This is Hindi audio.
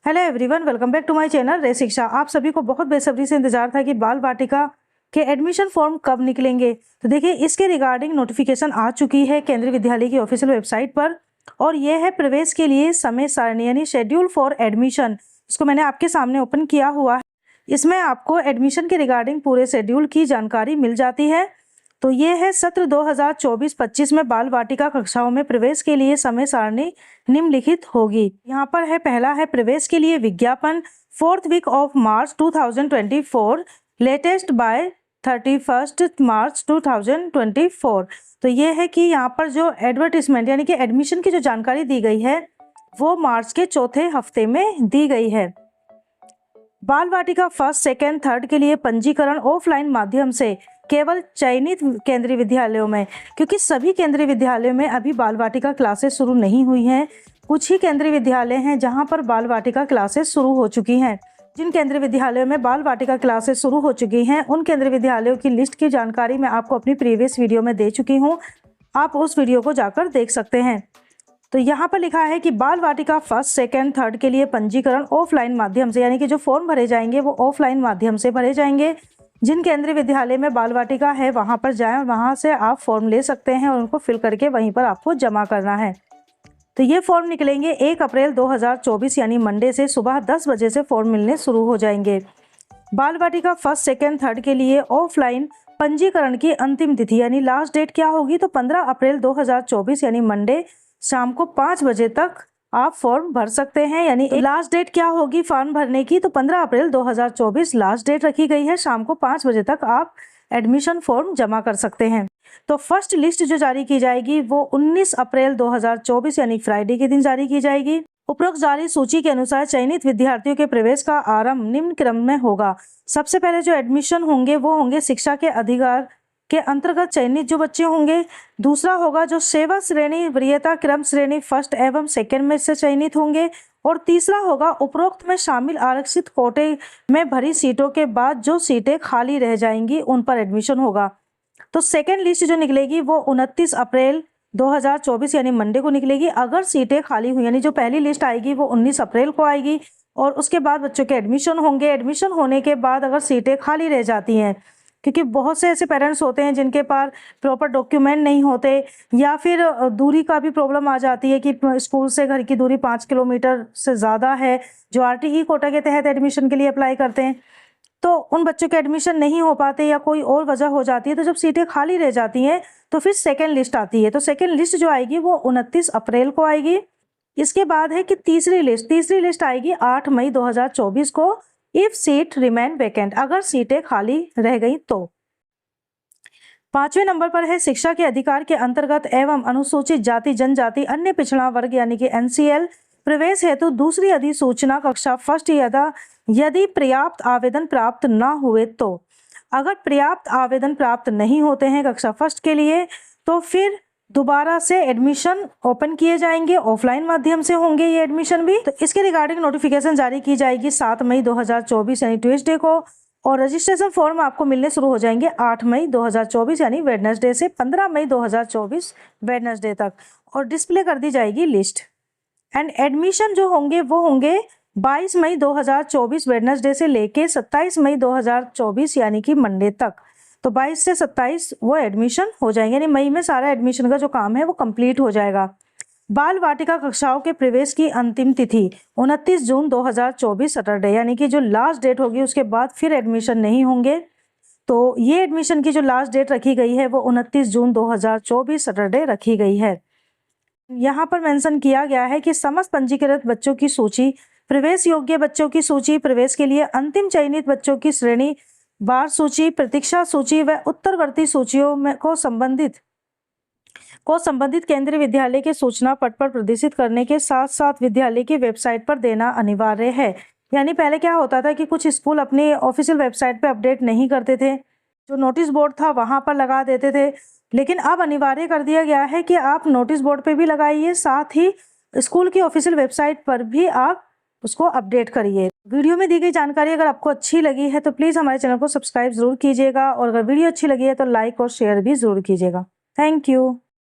Hello everyone, welcome back to my channel Ray Shiksha. आप सभी को बहुत बेसब्री से इंतजार था कि बाल वाटिका के एडमिशन फॉर्म कब निकलेंगे। तो देखिए, इसके रिगार्डिंग नोटिफिकेशन आ चुकी है केंद्रीय विद्यालय की ऑफिशियल वेबसाइट पर, और यह है प्रवेश के लिए समय सारणी यानी शेड्यूल फॉर एडमिशन। इसको मैंने आपके सामने ओपन किया हुआ है। इसमें आपको एडमिशन के रिगार्डिंग पूरे शेड्यूल की जानकारी मिल जाती है। तो ये है सत्र 2024-25 में बाल वाटिका कक्षाओं में प्रवेश के लिए समय सारणी निम्नलिखित होगी। यहाँ पर है, पहला है प्रवेश के लिए विज्ञापन 4th week of March 2024, latest by 31 March 2024। तो ये है कि यहाँ पर जो एडवर्टीजमेंट यानी कि एडमिशन की जो जानकारी दी गई है वो मार्च के चौथे हफ्ते में दी गई है। बाल वाटिका फर्स्ट, सेकेंड, थर्ड के लिए पंजीकरण ऑफलाइन माध्यम से केवल चयनित केंद्रीय विद्यालयों में, क्योंकि सभी केंद्रीय विद्यालयों में अभी बाल वाटिका क्लासेस शुरू नहीं हुई हैं। कुछ ही केंद्रीय विद्यालय हैं जहां पर बाल वाटिका क्लासेस शुरू हो चुकी हैं। जिन केंद्रीय विद्यालयों में बाल वाटिका क्लासेस शुरू हो चुकी हैं उन केंद्रीय विद्यालयों की लिस्ट की जानकारी मैं आपको अपनी प्रीवियस वीडियो में दे चुकी हूँ। आप उस वीडियो को जाकर देख सकते हैं। तो यहाँ पर लिखा है कि बाल वाटिका फर्स्ट, सेकेंड, थर्ड के लिए पंजीकरण ऑफलाइन माध्यम से, यानी कि जो फॉर्म भरे जाएंगे वो ऑफलाइन माध्यम से भरे जाएंगे। जिन केंद्रीय विद्यालय में बाल वाटिका है वहाँ पर जाएं और वहाँ से आप फॉर्म ले सकते हैं और उनको फिल करके वहीं पर आपको जमा करना है। तो ये फॉर्म निकलेंगे 1 अप्रैल 2024 यानी मंडे से सुबह 10 बजे से फॉर्म मिलने शुरू हो जाएंगे। बाल वाटिका फर्स्ट, सेकेंड, थर्ड के लिए ऑफलाइन पंजीकरण की अंतिम तिथि यानी लास्ट डेट क्या होगी, तो 15 अप्रैल 2024 यानी मंडे शाम को 5 बजे तक आप फॉर्म भर सकते हैं। यानी लास्ट डेट क्या होगी फॉर्म भरने की, तो 15 अप्रैल 2024 लास्ट डेट रखी गई है। शाम को 5 बजे तक आप एडमिशन फॉर्म जमा कर सकते हैं। तो फर्स्ट लिस्ट जो जारी की जाएगी वो 19 अप्रैल 2024 यानी फ्राइडे के दिन जारी की जाएगी। उपरोक्त जारी सूची के अनुसार चयनित विद्यार्थियों के प्रवेश का आरंभ निम्न क्रम में होगा। सबसे पहले जो एडमिशन होंगे वो होंगे शिक्षा के अधिकार के अंतर्गत चयनित जो बच्चे होंगे। दूसरा होगा जो सेवा श्रेणी, वरीयता क्रम श्रेणी फर्स्ट एवं सेकंड में से चयनित होंगे। और तीसरा होगा उपरोक्त में शामिल आरक्षित कोटे में भरी सीटों के बाद जो सीटें खाली रह जाएंगी उन पर एडमिशन होगा। तो सेकेंड लिस्ट जो निकलेगी वो 29 अप्रैल 2024 यानी मंडे को निकलेगी। अगर सीटें खाली हुई यानी जो पहली लिस्ट आएगी वो 19 अप्रैल को आएगी और उसके बाद बच्चों के एडमिशन होंगे। एडमिशन होने के बाद अगर सीटें खाली रह जाती हैं, क्योंकि बहुत से ऐसे पेरेंट्स होते हैं जिनके पास प्रॉपर डॉक्यूमेंट नहीं होते या फिर दूरी का भी प्रॉब्लम आ जाती है कि स्कूल से घर की दूरी 5 किलोमीटर से ज़्यादा है, जो आरटीई कोटा के तहत एडमिशन के लिए अप्लाई करते हैं, तो उन बच्चों के एडमिशन नहीं हो पाते या कोई और वजह हो जाती है। तो जब सीटें खाली रह जाती हैं तो फिर सेकेंड लिस्ट आती है। तो सेकेंड लिस्ट जो आएगी वो 29 अप्रैल को आएगी। इसके बाद है कि तीसरी लिस्ट आएगी 8 मई 2024 को, इफ सीट रिमेन वैकेंट, अगर सीटें खाली रह गई तो। 5वें नंबर पर है शिक्षा के अधिकार के अंतर्गत एवं अनुसूचित जाति जनजाति अन्य पिछड़ा वर्ग यानी कि NCL प्रवेश हेतु दूसरी अधिसूचना कक्षा फर्स्ट यदि पर्याप्त आवेदन प्राप्त न हुए तो। अगर पर्याप्त आवेदन प्राप्त नहीं होते हैं कक्षा फर्स्ट के लिए तो फिर दोबारा से एडमिशन ओपन किए जाएंगे, ऑफलाइन माध्यम से होंगे ये एडमिशन भी। तो इसके रिगार्डिंग नोटिफिकेशन जारी की जाएगी 7 मई 2024 यानी ट्यूसडे को, और रजिस्ट्रेशन फॉर्म आपको मिलने शुरू हो जाएंगे 8 मई 2024 यानी वेडनेसडे से 15 मई 2024 वेडनेसडे तक, और डिस्प्ले कर दी जाएगी लिस्ट। एंड एडमिशन जो होंगे वो होंगे 22 मई 2024 वेडनेसडे से लेके 27 मई 2024 यानी कि मंडे तक। तो 22 से 27 वो एडमिशन हो जाएंगे, यानी मई में सारा एडमिशन का जो काम है वो कंप्लीट हो जाएगा। बाल वाटिका कक्षाओं के प्रवेश की अंतिम तिथि 29 जून 2024 सैटरडे, यानी कि जो लास्ट डेट होगी उसके बाद फिर एडमिशन नहीं होंगे। तो ये एडमिशन की जो लास्ट डेट रखी गई है वो 29 जून 2024 सैटरडे रखी गई है। यहाँ पर मेंशन किया गया है कि समस्त पंजीकृत बच्चों की सूची, प्रवेश योग्य बच्चों की सूची, प्रवेश के लिए अंतिम चयनित बच्चों की श्रेणी, बार सूची, प्रतीक्षा सूची व उत्तरवर्ती सूचियों में को संबंधित केंद्रीय विद्यालय के सूचना पट पर प्रदर्शित करने के साथ साथ विद्यालय की वेबसाइट पर देना अनिवार्य है। यानी पहले क्या होता था कि कुछ स्कूल अपनी ऑफिशियल वेबसाइट पे अपडेट नहीं करते थे, जो नोटिस बोर्ड था वहां पर लगा देते थे, लेकिन अब अनिवार्य कर दिया गया है कि आप नोटिस बोर्ड पे भी लगाइए, साथ ही स्कूल की ऑफिशियल वेबसाइट पर भी आप उसको अपडेट करिए। वीडियो में दी गई जानकारी अगर आपको अच्छी लगी है तो प्लीज़ हमारे चैनल को सब्सक्राइब जरूर कीजिएगा, और अगर वीडियो अच्छी लगी है तो लाइक और शेयर भी जरूर कीजिएगा। Thank you.